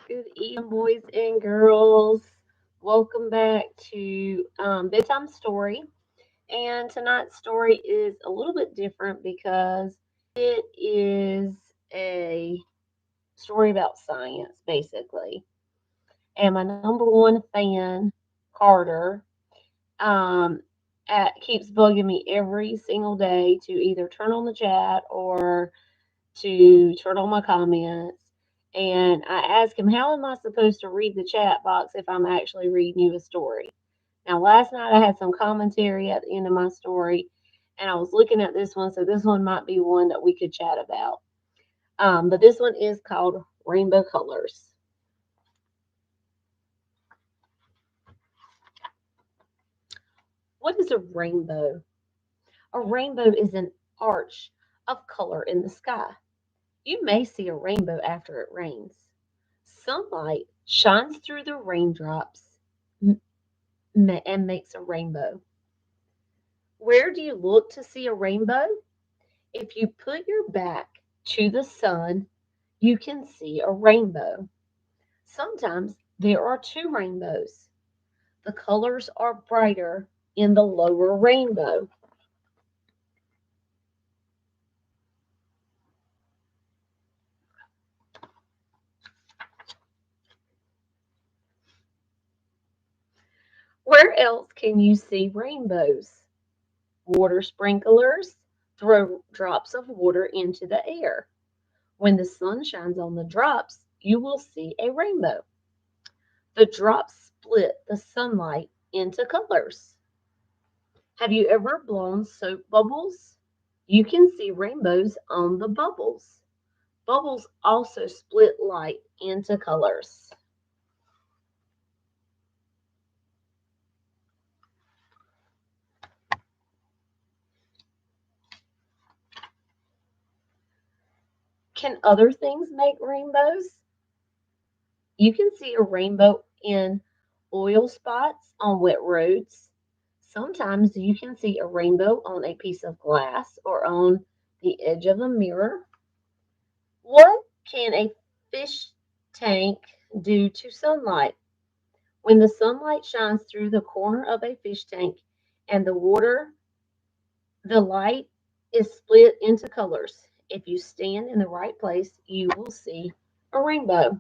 Good evening, boys and girls. Welcome back to Bedtime Story. And tonight's story is a little bit different because it is a story about science, basically. And my number one fan, Carter, um, keeps bugging me every single day to either turn on the chat or to turn on my comments. And I asked him, how am I supposed to read the chat box if I'm actually reading you a story? Now, last night I had some commentary at the end of my story, and I was looking at this one, so this one might be one that we could chat about. But this one is called Rainbow Colors. What is a rainbow? A rainbow is an arch of color in the sky. You may see a rainbow after it rains. Sunlight shines through the raindrops and makes a rainbow. Where do you look to see a rainbow? If you put your back to the sun, you can see a rainbow. Sometimes there are two rainbows. The colors are brighter in the lower rainbow. Where else can you see rainbows? Water sprinklers throw drops of water into the air. When the sun shines on the drops, you will see a rainbow. The drops split the sunlight into colors. Have you ever blown soap bubbles? You can see rainbows on the bubbles. Bubbles also split light into colors. Can other things make rainbows? You can see a rainbow in oil spots on wet roads. Sometimes you can see a rainbow on a piece of glass or on the edge of a mirror. What can a fish tank do to sunlight? When the sunlight shines through the corner of a fish tank and the water, the light is split into colors. If you stand in the right place, you will see a rainbow.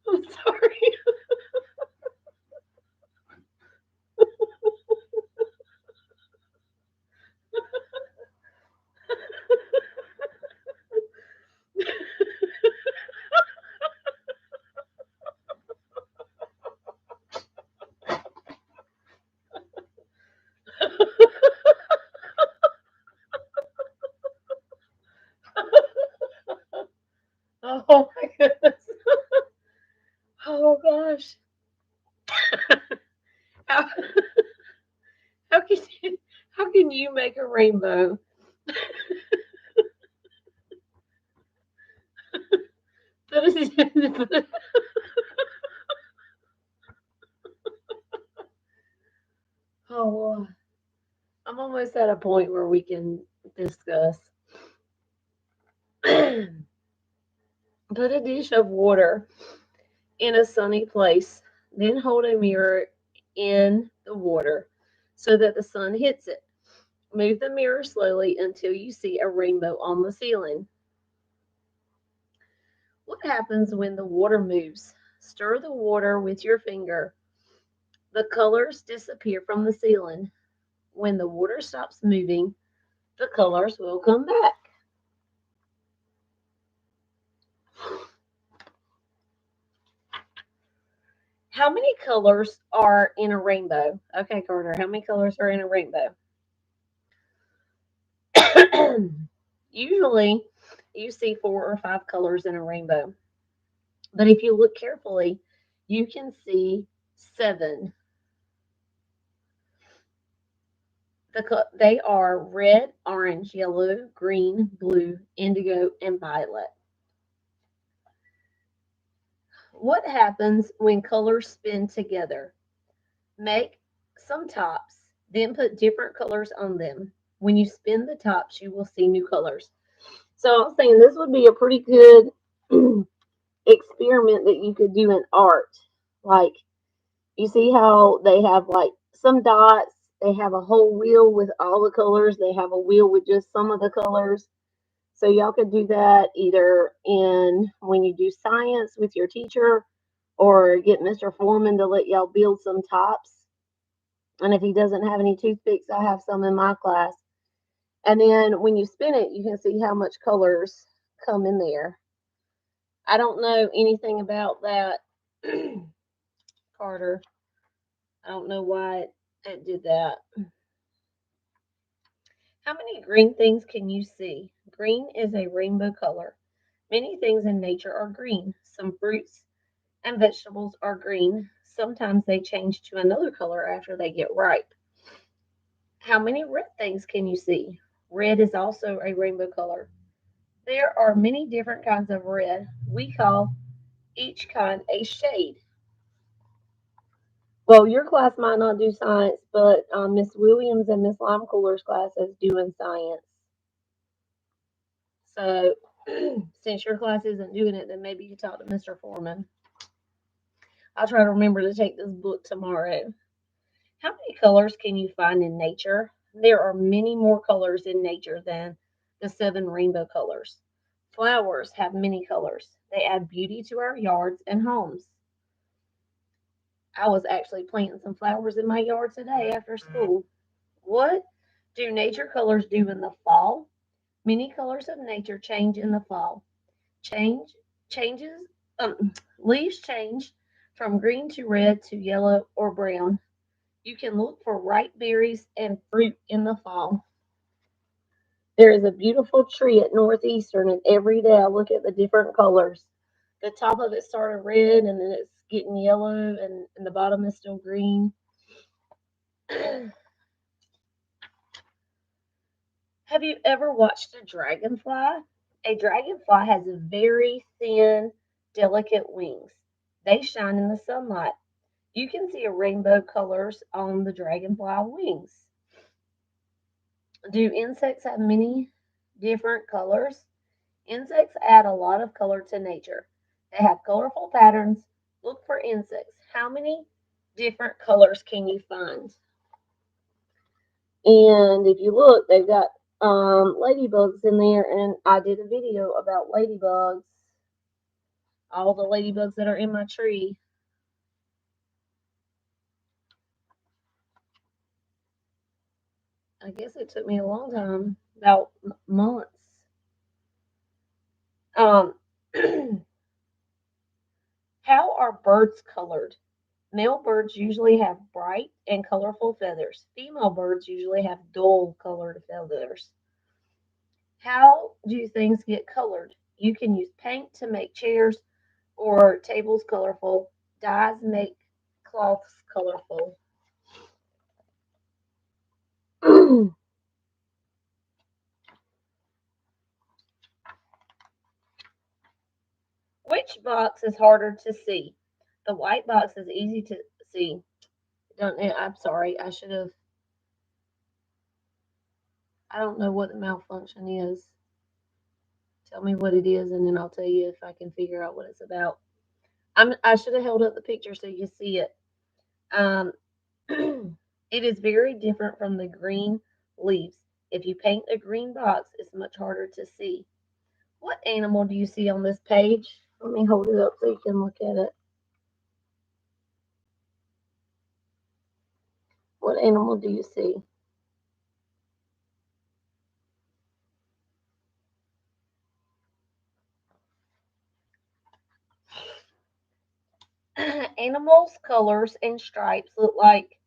I'm sorry. Oh my goodness. Oh gosh. How, how can you make a rainbow? Oh, I'm almost at a point where we can discuss. Put a dish of water in a sunny place, then hold a mirror in the water so that the sun hits it. Move the mirror slowly until you see a rainbow on the ceiling. What happens when the water moves? Stir the water with your finger. The colors disappear from the ceiling. When the water stops moving, the colors will come back. How many colors are in a rainbow? Okay, Carter, how many colors are in a rainbow? Usually, you see 4 or 5 colors in a rainbow. But if you look carefully, you can see 7. They are red, orange, yellow, green, blue, indigo, and violet. What happens when colors spin together? Make some tops, then put different colors on them. When you spin the tops, you will see new colors. So I was saying this would be a pretty good experiment that you could do in art. Like, you see how they have like some dots, they have a whole wheel with all the colors, they have a wheel with just some of the colors. So y'all could do that either in when you do science with your teacher or get Mr. Foreman to let y'all build some tops. And if he doesn't have any toothpicks, I have some in my class. And then when you spin it, you can see how much colors come in there. I don't know anything about that, Carter. I don't know why it did that. How many green things can you see? Green is a rainbow color. Many things in nature are green. Some fruits and vegetables are green. Sometimes they change to another color after they get ripe. How many red things can you see? Red is also a rainbow color. There are many different kinds of red. We call each kind a shade. Well, your class might not do science, but Miss Williams and Miss Limecooler's class is doing science. So since your class isn't doing it, then maybe you talk to Mr. Foreman. I'll try to remember to take this book tomorrow. How many colors can you find in nature? There are many more colors in nature than the 7 rainbow colors. Flowers have many colors. They add beauty to our yards and homes. I was actually planting some flowers in my yard today after school. What do nature colors do in the fall? Many colors of nature change in the fall. Change changes Leaves change from green to red to yellow or brown. You can look for ripe berries and fruit in the fall. There is a beautiful tree at Northeastern, and every day I look at the different colors. The top of it started red, and then it's getting yellow, and the bottom is still green. Have you ever watched a dragonfly? A dragonfly has very thin, delicate wings. They shine in the sunlight. You can see a rainbow colors on the dragonfly wings. Do insects have many different colors? Insects add a lot of color to nature. They have colorful patterns. Look for insects. How many different colors can you find? And if you look, they've got ladybugs in there, and I did a video about ladybugs, all the ladybugs that are in my tree. I guess it took me a long time, about months. Um, how are birds colored? Male birds usually have bright and colorful feathers. Female birds usually have dull colored feathers. How do things get colored? You can use paint to make chairs or tables colorful. Dyes make cloths colorful. Which box is harder to see? The white box is easy to see. Don't I'm sorry. I don't know what the malfunction is. Tell me what it is, and then I'll tell you if I can figure out what it's about. I should have held up the picture so you see it. Um, it is very different from the green leaves. If you paint a green box, it's much harder to see. What animal do you see on this page? Let me hold it up so you can look at it. What animal do you see? Animals' colors and stripes look like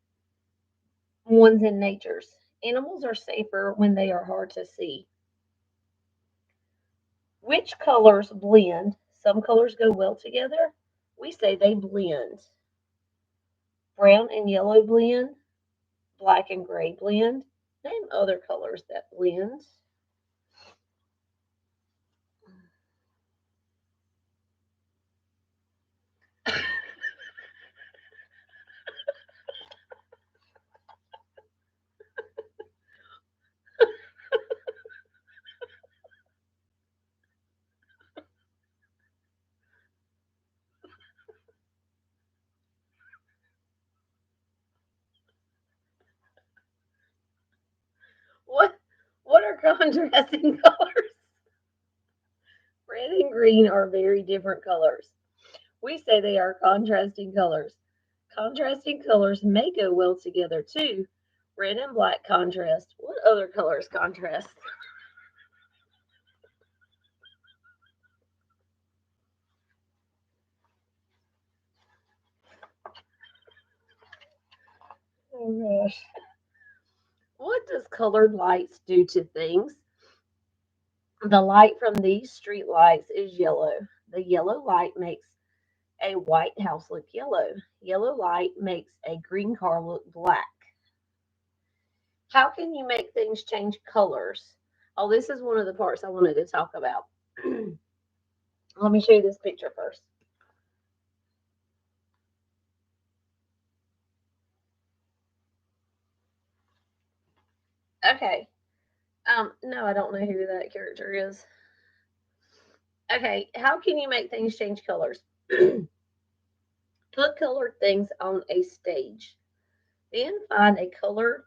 ones in nature's. Animals are safer when they are hard to see. Which colors blend? Some colors go well together. We say they blend. Brown and yellow blend. Black and gray blend. Name other colors that blend. What what are contrasting colors? Red and green are very different colors. We say they are contrasting colors. Contrasting colors may go well together too. Red and black contrast. What other colors contrast? Oh gosh. What does colored lights do to things? The light from these street lights is yellow. The yellow light makes a white house look yellow. Yellow light makes a green car look black. How can you make things change colors? Oh, this is one of the parts I wanted to talk about. Let me show you this picture first. Okay. No, I don't know who that character is. Okay, how can you make things change colors? Put colored things on a stage. Then find a colored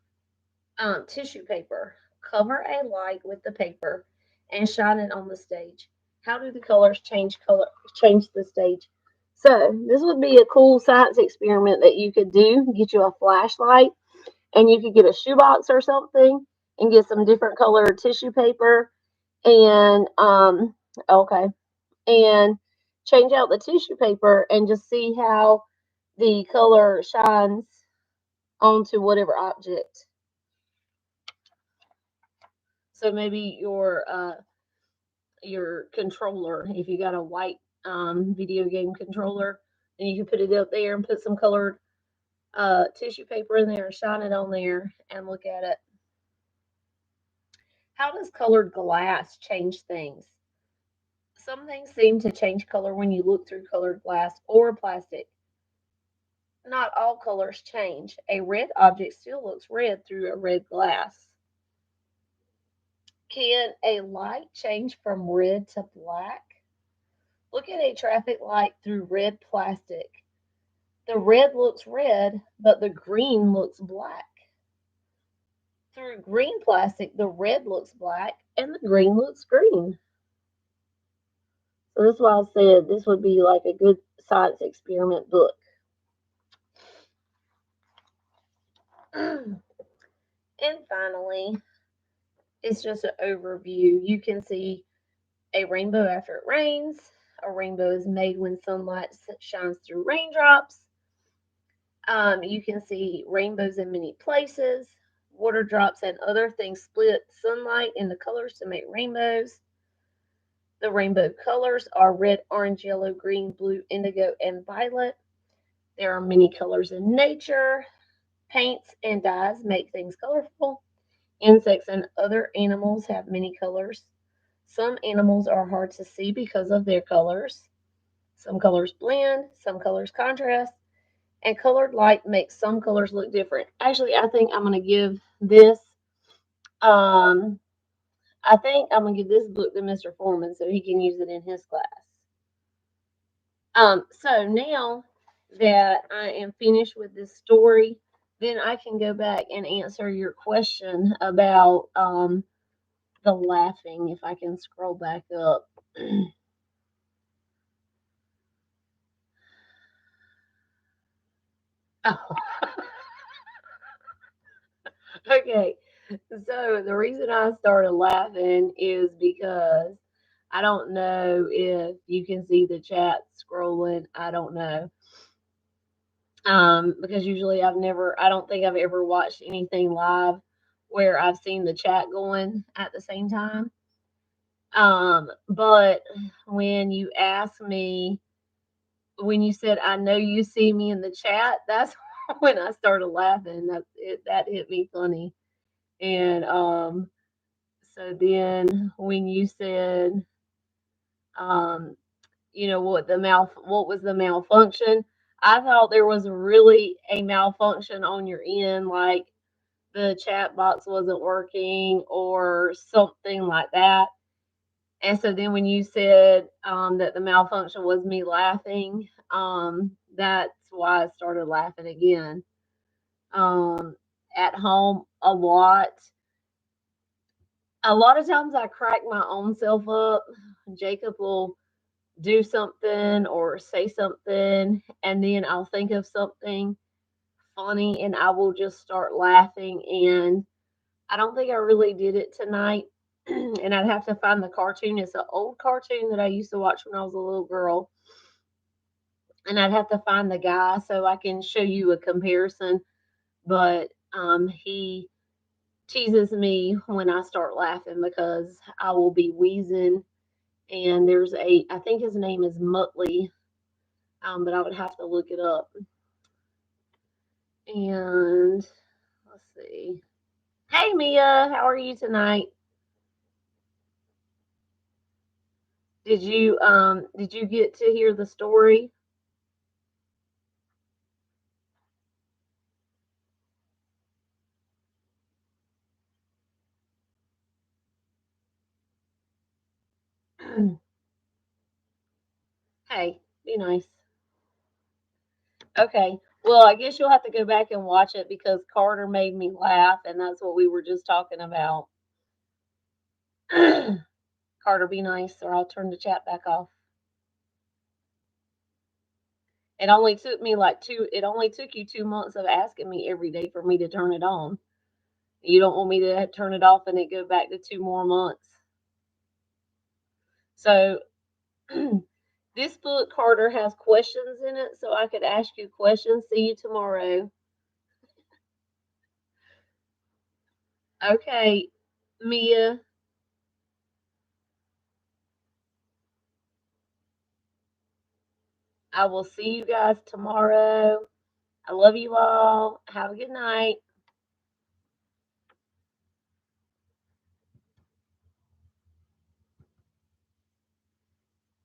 tissue paper. Cover a light with the paper and shine it on the stage. How do the colors change the stage? So this would be a cool science experiment that you could do. Get you a flashlight and you could get a shoebox or something and get some different colored tissue paper and okay and change out the tissue paper and just see how the color shines onto whatever object. So maybe your controller, if you got a white video game controller, and you can put it up there and put some colored tissue paper in there, shine it on there, and look at it. How does colored glass change things? Some things seem to change color when you look through colored glass or plastic. Not all colors change. A red object still looks red through a red glass. Can a light change from red to black? Look at a traffic light through red plastic. The red looks red, but the green looks black. Through green plastic, the red looks black and the green looks green. So that's why I said this would be like a good science experiment book. And finally, it's just an overview. You can see a rainbow after it rains. A rainbow is made when sunlight shines through raindrops. You can see rainbows in many places. Water drops and other things split sunlight into colors to make rainbows. The rainbow colors are red, orange, yellow, green, blue, indigo, and violet. There are many colors in nature. Paints and dyes make things colorful. Insects and other animals have many colors. Some animals are hard to see because of their colors. Some colors blend, some colors contrast, and colored light makes some colors look different. Actually, I think I'm going to give this um I think I'm going to give this book to Mr. Foreman so he can use it in his class. So now that I am finished with this story, then I can go back and answer your question about the laughing, if I can scroll back up. Oh, okay. So the reason I started laughing is because I don't know if you can see the chat scrolling. I don't know. Because usually I don't think I've ever watched anything live where I've seen the chat going at the same time. But when you asked me, when you said, I know you see me in the chat, that's when I started laughing. That hit me funny. And so then when you said, um, what was the malfunction? I thought there was really a malfunction on your end, like the chat box wasn't working or something like that. And so then when you said that the malfunction was me laughing, that's why I started laughing again. At home, a lot of times I crack my own self up. Jacob will do something or say something, and then I'll think of something funny and I will just start laughing. And I don't think I really did it tonight. And I'd have to find the cartoon. It's an old cartoon that I used to watch when I was a little girl. And I'd have to find the guy so I can show you a comparison. But he teases me when I start laughing because I will be wheezing. And I think his name is Muttley, but I would have to look it up. And let's see. Hey Mia, how are you tonight? Did you get to hear the story? Hey, be nice. Okay. Well, I guess you'll have to go back and watch it because Carter made me laugh, and that's what we were just talking about. Carter, be nice, or I'll turn the chat back off. It only took you 2 months of asking me every day for me to turn it on. You don't want me to turn it off and it go back to 2 more months. So this book, Carter, has questions in it, so I could ask you questions. See you tomorrow. Okay, Mia, I will see you guys tomorrow. I love you all. Have a good night.